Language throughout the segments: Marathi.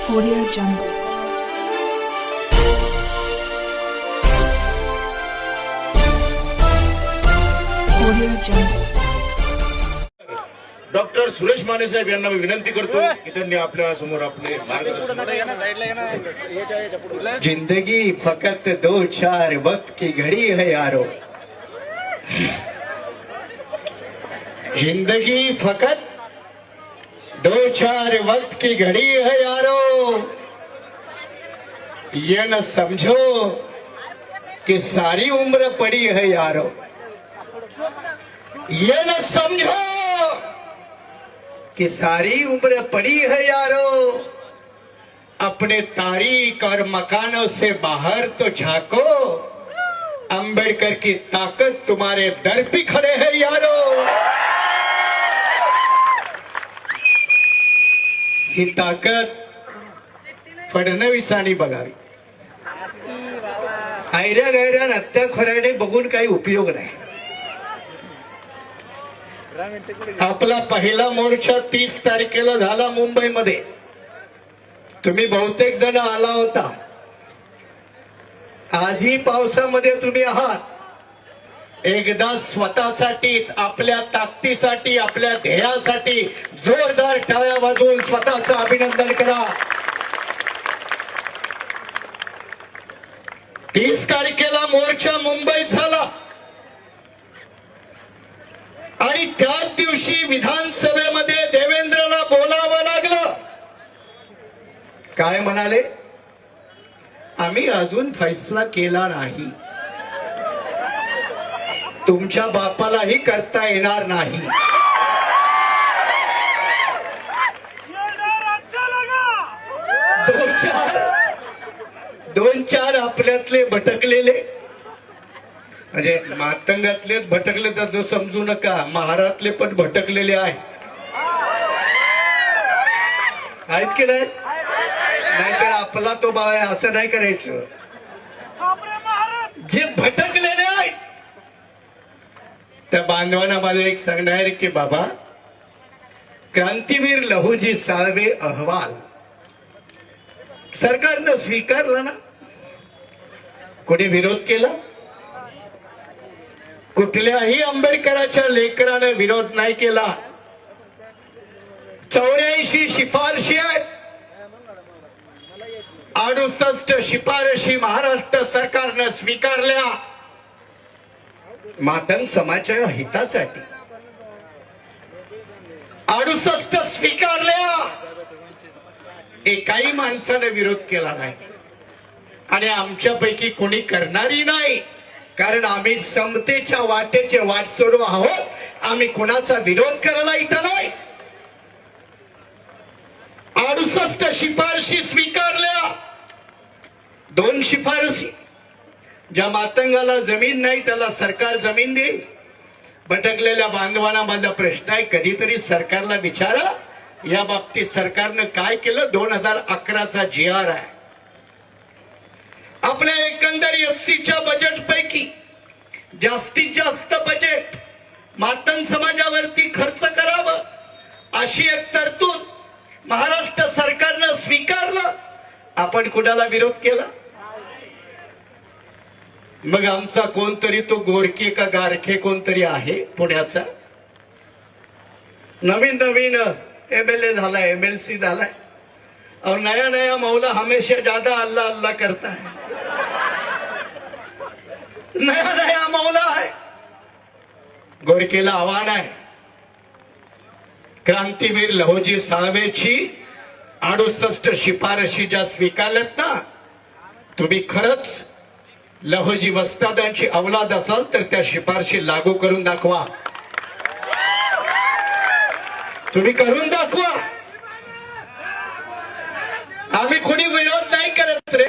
Audio Jungle. Audio Jungle. Doctor Suresh Mane साहेब यांना मी विनंती करतो की त्यांनी आपल्या समोर आपले जिंदगी फकत दो चार वक्त की घड़ी है यारो। जिंदगी फकत दो चार वक्त की घड़ी है यारो। ये न समझो कि सारी उम्र पड़ी है यारो। ये न समझो कि सारी उम्र पड़ी है यारो। अपने तारीख और मकानों से बाहर तो झांको, अंबेडकर की ताकत तुम्हारे दर पे खड़े है यारो। ही ताकद फडणवीसांनी बघावी। आयऱ्या गैऱ्या नत्याखोऱ्याने बघून काही उपयोग नाही। आपला पहिला मोर्चा 30 तारखेला झाला मुंबईमध्ये। तुम्ही बहुतेक जण आला होता। आजही पावसामध्ये तुम्ही आहात। एकदा स्वतःसाठीच, आपल्या ताकदीसाठी, आपल्या ध्येयासाठी जोरदार टाळ्या वाजवून स्वतःचं अभिनंदन करा। 30 तारखेला मोर्चा मुंबईत झाला आणि त्याच दिवशी विधानसभेमध्ये देवेंद्रला बोलावं लागलं। काय म्हणाले? आम्ही अजून फैसला केला नाही, तुमच्या बापालाही करता येणार नाही। दोन चार आपल्यातले भटकलेले, म्हणजे मातंगातलेच भटकले तर समजू नका, महारातले पण भटकलेले आहेत की नाही? नाहीतर आपला तो बाळ आहे असं नाही करायचं। जे भटकलेले आहेत त्या बांधवांना माझं एक सांगणं आहे की बाबा, क्रांतीवीर लहुजी साळवे अहवाल सरकारनं स्वीकारला ना? कोणी विरोध केला? कुठल्याही आंबेडकराच्या लेकराने विरोध नाही केला। 84 शिफारशी आहेत, 68 शिफारशी महाराष्ट्र सरकारने स्वीकारल्या मातंग समाजाच्या हितासाठी। 68 स्वीकारल्या, एकाही माणसाने विरोध केला नाही आणि आमच्यापैकी कोणी करणारी नाही, कारण आम्ही समतेच्या वाटेचे वाटसरू आहोत। आम्ही कोणाचा विरोध करायला इथं नाही। 68 शिफारशी स्वीकारल्या। 2 शिफारशी, ज्या मातंगाला जमीन नाही त्याला सरकार जमीन देईल। भटकलेल्या बांधवांना माझा प्रश्न आहे, कधीतरी सरकारला विचारा या बाबतीत सरकारनं काय केलं। 2011चा GR आहे। आपल्या एकंदर एससीच्या बजेट पैकी जास्तीत जास्त बजेट मातंग समाजावरती खर्च करावं अशी एक तरतूद महाराष्ट्र सरकारनं स्वीकारलं। आपण कुणाला विरोध केला? मग आमचा कोणतरी तो गोरखे का गारखे कोणतरी आहे पुण्याचा, नवीन नवीन MLA झाला, MLC झालाय, और नया नया मौला हमेशा ज्यादा अल्लाह अल्लाह करता है। नया नया मौला है। गोरखेला आव्हान आहे, क्रांतीवीर लहुजी साळवेची 68 शिफारशी ज्या स्वीकारल्यात ना, तुम्ही खरंच लहुजी वस्तादांची औलाद असाल तर त्या शिफारशी लागू करून दाखवा। तुम्ही करून दाखवा। आम्ही कोणी विरोध नाही करत रे।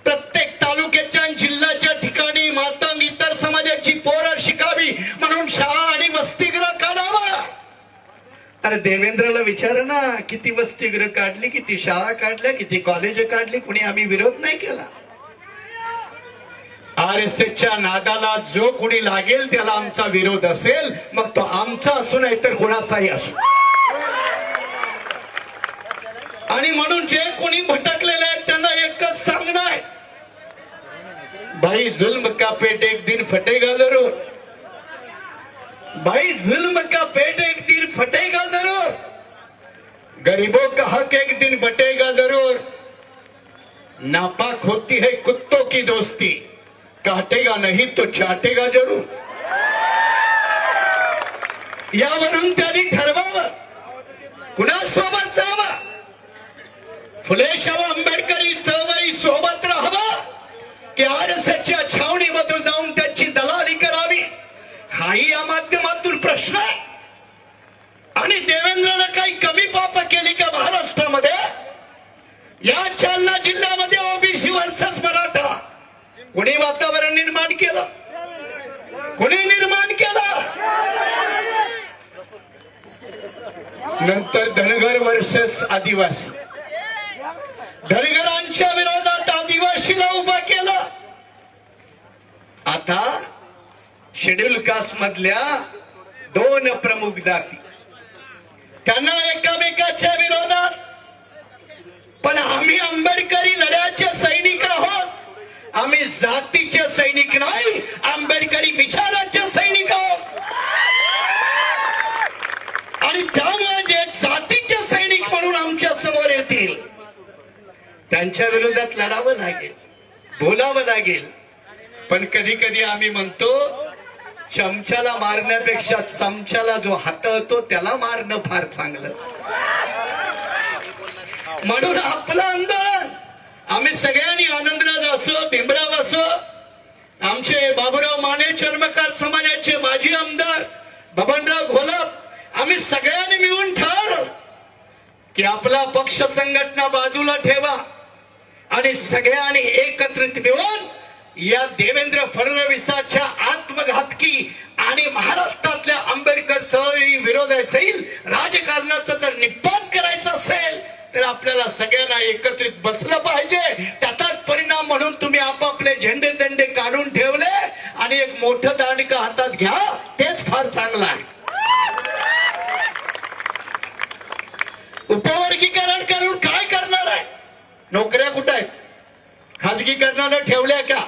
प्रत्येक तालुक्याच्या जिल्ह्याच्या ठिकाणी मातंग इतर समाजाची पोरं शिकावी म्हणून शाळा आणि वसतिगृह काढावा। अरे देवेंद्रला विचार ना, किती वसतिगृह काढली, किती शाळा काढल्या, किती कॉलेज काढली, कोणी आम्ही विरोध नाही केला। RSSच्या नादाला जो कोणी लागेल त्याला आमचा विरोध असेल, मग तो आमचा असो नाही तर कोणाचाही असो। आणि म्हणून जे कोणी भटकलेले आहेत त्यांना एकच सांगणं आहे, भाई जुल्म का पेट एक दिन फटेगा जरूर, भाई जुल्म का पेट एक दिन फटेगा जरूर, गरीबों का हक एक दिन बटेगा जरूर, नापाक होती है कुत्तों की दोस्ती, काटेगा नहीं तो चाटेगा जरूर. यावरून त्यांनी ठरवावं कुणासोबत जावं. फुले शाहू आंबेडकरी चळवळी सोबत राहावं की आरएसएसच्या छावणीमधून जाऊन त्याची दलाली करावी, हाही या माध्यमातून प्रश्न आहे. आणि देवेंद्रनं काही कमी पाप केली का महाराष्ट्रामध्ये? या जालना जिल्ह्यामध्ये ओबीसी वर्सेस मराठा कोणी वातावरण निर्माण केलं? कोणी निर्माण केलं? नंतर धनगर वर्सेस आदिवासी, धनगरांच्या विरोधात आदिवासीला उभं केलं. आता शेड्यूल कास्ट मधल्या 2 प्रमुख जाती त्यांना एकामेकाच्या विरोधात, पण आम्ही आंबेडकरी लढ्याचे सैनिक आहोत. आम्ही जातीचे सैनिक नाही, आंबेडकरी विचाराचे सैनिक आहोत. आणि त्यामुळे जे जातीचे सैनिक म्हणून आमच्या समोर येतील त्यांच्या विरोधात लढावं लागेल, बोलावं लागेल. पण कधी कधी आम्ही म्हणतो चमच्याला मारण्यापेक्षा चमच्याला जो हाताळतो त्याला मारणं फार चांगलं. म्हणून आपलं आंदोलन आम्ही सगळ्यांनी आनंदराज असो, भीमराव असो, आमचे बाबूराव माने चर्मकार समाजाचे माजी आमदार बबनराव घोलप, आम्ही सगळ्यांनी मिळून ठरवलं की आपला पक्ष संघटना बाजूला ठेवा आणि सगळ्यांनी एकत्रित मिळून या देवेंद्र फडणवीसाच्या आत्मघातकी आणि महाराष्ट्रातल्या आंबेडकर चळवळी विरोधातील राजकारणाचा जर निपात करायचा असेल तर आपल्याला सगळ्यांना एकत्रित बसलं पाहिजे. त्याचाच परिणाम म्हणून तुम्ही आपापले झेंडे दंडे काढून ठेवले आणि एक मोठं दांडकं हातात घ्या, तेच फार चांगलं आहे. उपवर्गीकरण करून काय करणार आहे? नोकऱ्या कुठे आहेत? खाजगीकरणाला ठेवल्या का?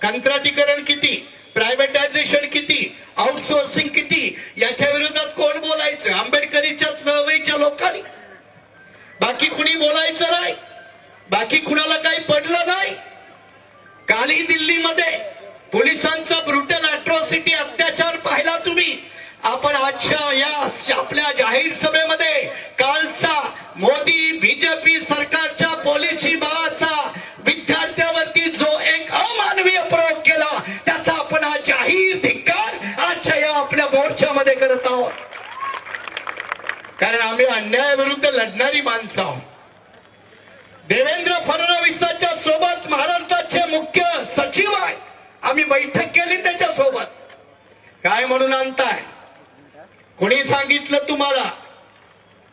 कंत्राटीकरण किती? प्रायव्हेटायझेशन किती? आउटसोर्सिंग किती? याच्या विरोधात कोण बोलायचं? आंबेडकरीच्या चळवळीच्या लोकांनी. बाकी कुणी बोलायचं नाही, बाकी कुणाला काही पडलं नाही. कालही दिल्लीमध्ये पोलिसांचा ब्रुटल अॅट्रॉसिटी अत्याचार पाहिला तुम्ही. आपण आजच्या या आपल्या जाहीर सभेमध्ये कालचा मोदी बीजेपी सरकारच्या पॉलिसी बाळाचा विद्यार्थ्यावरती जो एक अमानवीय प्रयोग केला त्याचा आपण आज जाहीर धिक्कार आजच्या या आपल्या मोर्चामध्ये करत आहोत. कारण आम्ही अन्यायाविरुद्ध लढणारी माणसं आहोत. देवेंद्र फडणवीसाच्या सोबत महाराष्ट्राचे मुख्य सचिव आहे, आम्ही बैठक केली त्याच्या सोबत. काय म्हणून आणताय? कोणी सांगितलं तुम्हाला?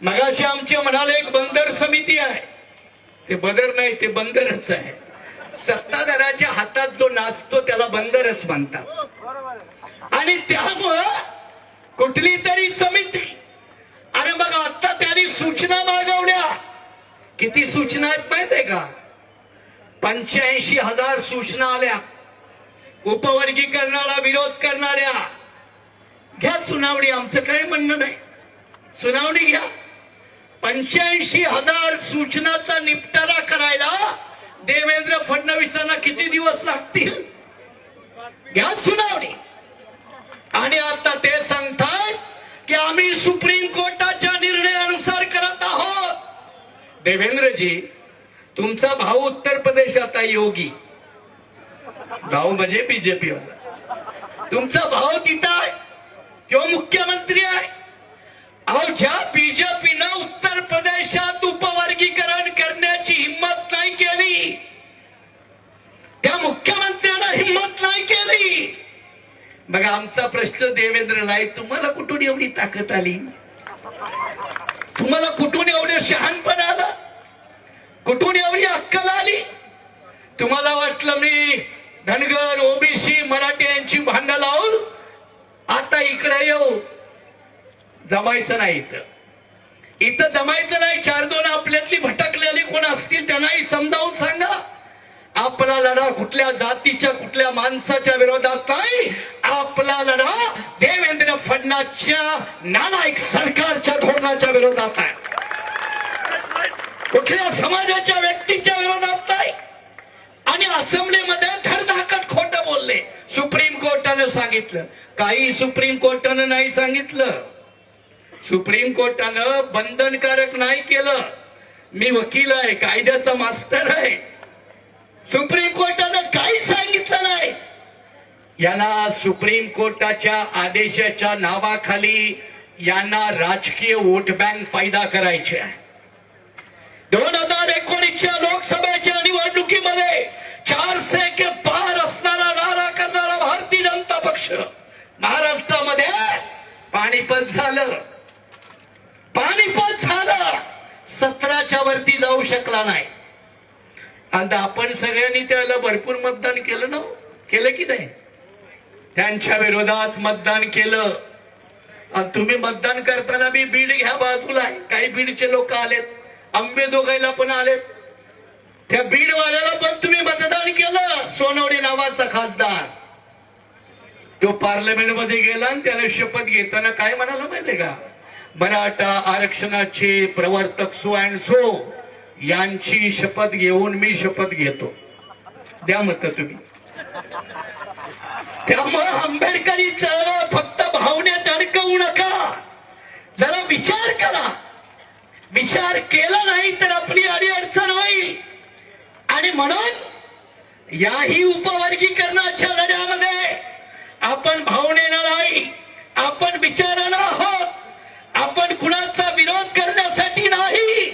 मगाशी आमचे म्हणाले एक बंदर समिती आहे. ते बंदर नाही, ते बंदरच आहे. सत्ताधाराच्या हातात जो नाचतो त्याला बंदरच म्हणतात. आणि त्यामुळं कुठली तरी समिती, अरे मग आता त्यांनी सूचना मागवल्या. किती सूचना आहेत माहित आहे का? 85,000 सूचना आल्या उपवर्गीकरणाला विरोध करणाऱ्या. घ्या सुनावणी, आमचं काही म्हणणं नाही, सुनावणी घ्या. 85,000 सूचनाचा निपटारा करायला देवेंद्र फडणवीसांना किती दिवस लागतील? घ्या सुनावणी. आणि आता ते सांगतात की आम्ही सुप्रीम कोर्टाच्या निर्णयानुसार करत आहोत. देवेंद्रजी, तुमचा भाऊ उत्तर प्रदेशात आहे, योगी भाऊ म्हणजे बीजेपी वाला. तुमचा भाऊ तिथं आहे किंवा मुख्यमंत्री आहे. अहो, ज्या बीजेपीनं उत्तर प्रदेशात उपवर्गीकरण करण्याची हिंमत नाही केली, त्या मुख्यमंत्र्यानं हिंमत नाही केली. बघा, आमचा प्रश्न देवेंद्र नाही, तुम्हाला कुठून एवढी ताकद आली? तुम्हाला कुठून एवढं शहाणपण आलं? कुठून एवढी अक्कल आली? तुम्हाला वाटलं मी धनगर ओबीसी मराठी यांची भांडण लावून आता इकडे येऊ? जमायचं नाही. इथं जमायचं नाही. 4-2 आपल्यातली भटक आपला लढा कुठल्या जातीच्या कुठल्या माणसाच्या विरोधात नाही, आपला लढा देवेंद्र फडणवीसच्या नालायक सरकारच्या धोरणाच्या विरोधात आहे. कुठल्या समाजाच्या व्यक्तीच्या विरोधात नाही. आणि असेंब्लीमध्ये धडधाकट खोटं बोलले. सुप्रीम कोर्टानं सांगितलं, काही सुप्रीम कोर्टानं नाही सांगितलं. सुप्रीम कोर्टानं बंधनकारक नाही केलं. मी वकील आहे, कायद्याचा मास्टर आहे. सुप्रीम कोर्टानं काही सांगितलं नाही. यांना सुप्रीम कोर्टाच्या आदेशाच्या नावाखाली यांना राजकीय वोट बँक पैदा करायचे आहे. 2019च्या लोकसभेच्या निवडणुकीमध्ये 400 के पार असणारा नारा करणारा भारतीय जनता पक्ष महाराष्ट्रामध्ये पाणीपत झालं. 17च्या वरती जाऊ शकला नाही. आणि आपण सगळ्यांनी त्याला भरपूर मतदान केलं ना, केलं की नाही? त्यांच्या विरोधात मतदान केलं. आणि तुम्ही मतदान करताना बी बीड घ्या बाजूला आहे. काही बीडचे लोक आलेत, अंबेजोगाईला पण आलेत. त्या बीडवाल्याला पण तुम्ही मतदान केलं. सोनवणे नावाचा खासदार तो पार्लमेंट मध्ये गेला आणि त्याने शपथ घेताना काय म्हणाला माहितीये का? मराठा आरक्षणाचे प्रवर्तक सो अँड सो यांची शपथ घेऊन मी शपथ घेतो. द्या म्हणता तुम्ही. त्यामुळे आंबेडकरी चळवळ फक्त भावनेत अडकवू नका. जरा विचार करा. विचार केला नाही तर आपली अडीअडचण होईल. आणि म्हणून याही उपवर्गीकरणाच्या लढ्यामध्ये आपण भावनेनं नाही, आपण विचारानं आहोत. आपण कुणाचा विरोध करण्यासाठी नाही,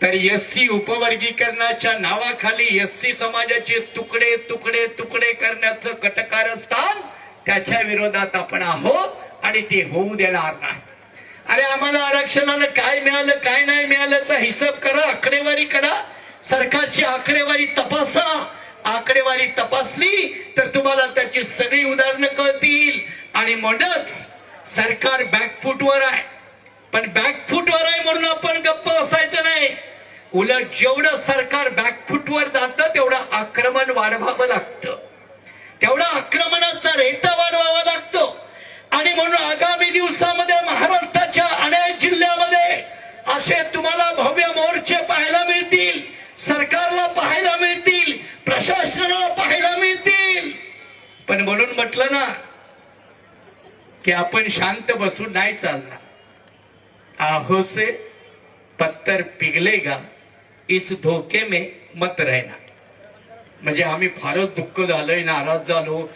तर एससी उपवर्गीकरणाच्या नावाखाली एससी समाजाचे तुकडे तुकडे तुकडे करण्याचं कटकारस्थान त्याच्या विरोधात आपण आहोत आणि ते होऊ देणार नाही. अरे आम्हाला आरक्षणानं काय मिळालं काय नाही मिळाल्याचा हिशोब करा, आकडेवारी करा. सरकारची आकडेवारी तपासा. आकडेवारी तपासली तर तुम्हाला त्याची सगळी उदाहरणं कळतील. आणि म्हणूनच सरकार बॅकफूटवर आहे. पण बॅकफूटवर आहे म्हणून आपण गप्प बसायचं नाही. उलट जेवढं सरकार बॅकफूटवर जातं तेवढं आक्रमण वाढवावं लागतं. तेवढा आक्रमणाचा रेटा वाढवावा लागतो. आणि म्हणून आगामी दिवसामध्ये महाराष्ट्राच्या अनेक जिल्ह्यामध्ये असे तुम्हाला भव्य मोर्चे पाहायला मिळतील. सरकारला पाहायला मिळतील, प्रशासनाला पाहायला मिळतील. पण म्हणून म्हटलं ना की आपण शांत बसून नाही चालणार. आहो से पत्थर पिघलेगा, इस धोके में मत रहना. म्हणजे आम्ही फारच दुःख झालोय, नाराज झालो.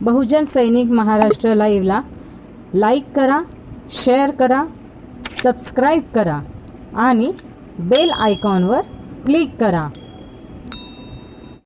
बहुजन सैनिक महाराष्ट्र लाईव्हला लाईक करा, शेअर करा, सबस्क्राईब करा आणि बेल आयकॉनवर क्लिक करा.